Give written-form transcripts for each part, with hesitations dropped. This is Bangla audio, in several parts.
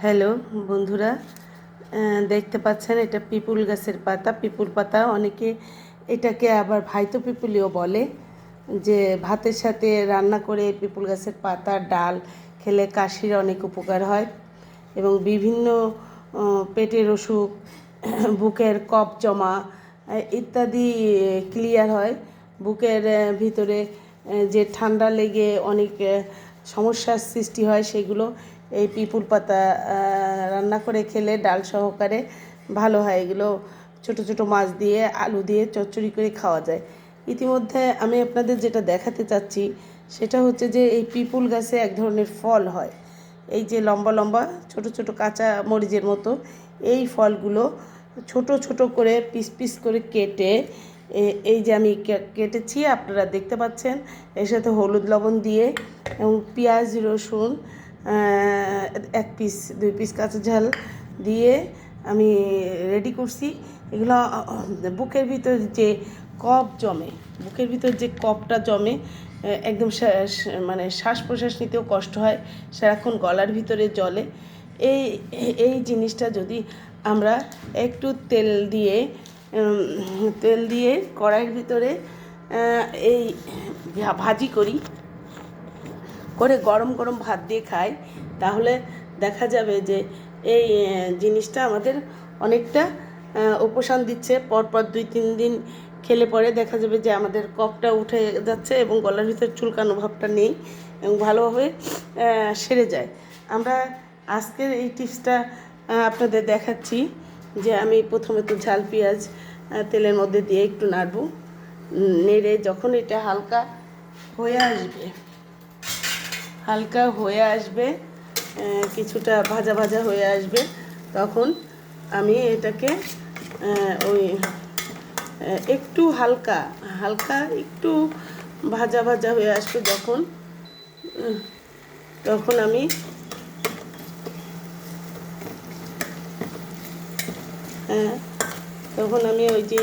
হ্যালো বন্ধুরা, দেখতে পাচ্ছেন এটা পিপুল গাছের পাতা। পিপুল পাতা অনেকে এটাকে আবার ভাইতো পিপুলিও বলে। যে ভাতের সাথে রান্না করে পিপুল গাছের পাতার ডাল খেলে কাশির অনেক উপকার হয় এবং বিভিন্ন পেটের অসুখ, বুকের কফ জমা ইত্যাদি ক্লিয়ার হয়। বুকের ভিতরে যে ঠান্ডা লেগে অনেক সমস্যার সৃষ্টি হয় সেগুলো এই পিপুল পাতা রান্না করে খেলে ডাল সহকারে ভালো হয়। এগুলো ছোট ছোট মাছ দিয়ে আলু দিয়ে চচ্চড়ি করে খাওয়া যায়। ইতিমধ্যে আমি আপনাদের যেটা দেখাতে চাচ্ছি সেটা হচ্ছে যে এই পিপুল গাছে এক ধরনের ফল হয়, এই যে লম্বা লম্বা ছোট ছোট কাঁচা মরিচের মতো। এই ফলগুলো ছোট ছোট করে পিস পিস করে কেটে এই যে আমি কেটেছি আপনারা দেখতে পাচ্ছেন, এর সাথে হলুদ লবণ দিয়ে এবং পেঁয়াজ রসুন 1 পিস 2 পিস কাঁচা ঝাল দিয়ে আমি রেডি করছি। এগুলো বুকের ভিতর যে কফ জমে, বুকের ভিতর যে কফটা জমে, একদম মানে শ্বাস প্রশ্বাস নিতেও কষ্ট হয়, সারাক্ষণ গলার ভিতরে জলে। এই এই জিনিসটা যদি আমরা একটু তেল দিয়ে কড়াইয়ের ভিতরে এই ভাজি করে গরম গরম ভাত দিয়ে খাই, তাহলে দেখা যাবে যে এই জিনিসটা আমাদের অনেকটা উপশম দিচ্ছে। পরপর 2-3 দিন খেলে পরে দেখা যাবে যে আমাদের কফটা উঠে যাচ্ছে এবং গলার ভিতরে চুলকানো ভাবটা নেই এবং ভালোভাবে সেরে যায়। আমরা আজকের এই টিপসটা আপনাদের দেখাচ্ছি যে আমি প্রথমে তো ঝাল পেঁয়াজ তেলের মধ্যে দিয়ে একটু নাড়ব। নেড়ে যখন এটা হালকা হয়ে আসবে, কিছুটা ভাজা ভাজা হয়ে আসবে, তখন আমি এটাকে ওই একটু হালকা একটু ভাজা ভাজা হয়ে আসবে তখন আমি ওই যে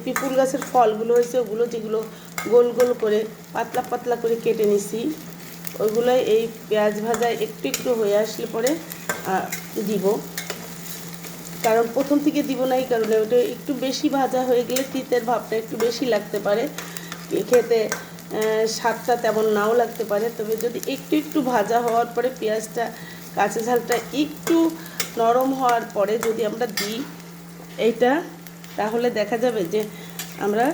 পিপুল গাছের ফলগুলো হয়েছে ওগুলো যেগুলো গোল গোল করে পাতলা পাতলা করে কেটে নিছি, ওইগুলোই এই পেঁয়াজ ভাজা একটু একটু হয়ে আসলে পরে দিব। কারণ প্রথম থেকে দিব না, এই কারণে ওটা একটু বেশি ভাজা হয়ে গেলে তিতের ভাবটা একটু বেশি লাগতে পারে, খেতে স্বাদটা তেমন নাও লাগতে পারে। তবে যদি একটু একটু ভাজা হওয়ার পরে পেঁয়াজটা কাঁচা ঝালটা একটু নরম হওয়ার পরে যদি আমরা দিই এইটা, তাহলে দেখা যাবে যে আমরা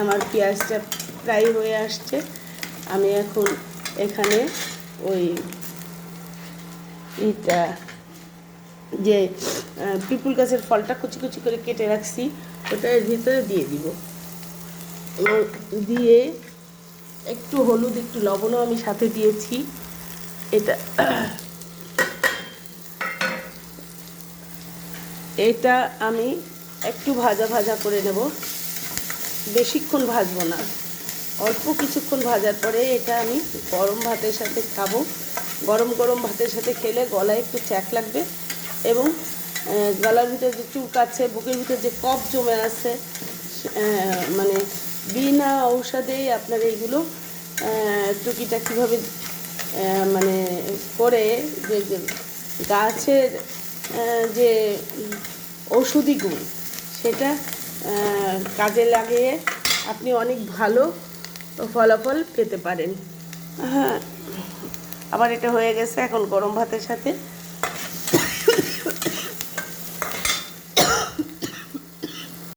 আমার পেঁয়াজটা প্রায় হয়ে আসছে। আমি এখন এখানে ওই এইটা যে পিপুল গাছের ফলটা কুচি কুচি করে কেটে রাখছি ওটা এর ভিতরে দিয়ে দিব এবং দিয়ে একটু হলুদ একটু লবণও আমি সাথে দিয়েছি। এটা আমি একটু ভাজা ভাজা করে নেব, বেশিক্ষণ ভাজবো না, অল্প কিছুক্ষণ ভাজার পরে এটা আমি গরম ভাতের সাথে খাবো। গরম গরম ভাতের সাথে খেলে গলায় একটু চ্যাক লাগবে এবং গলার ভিতরে যে চুলকাচ্ছে, বুকের ভিতরে যে কফ জমে আছে, মানে বিনা ঔষধেই আপনার এইগুলো টুকিটাকিভাবে মানে করে যে গাছের যে ঔষধি গুণ সেটা কাজে লাগিয়ে আপনি অনেক ভালো ফলাফল পেতে পারেন। হ্যাঁ, আবার এটা হয়ে গেছে, এখন গরম ভাতের সাথে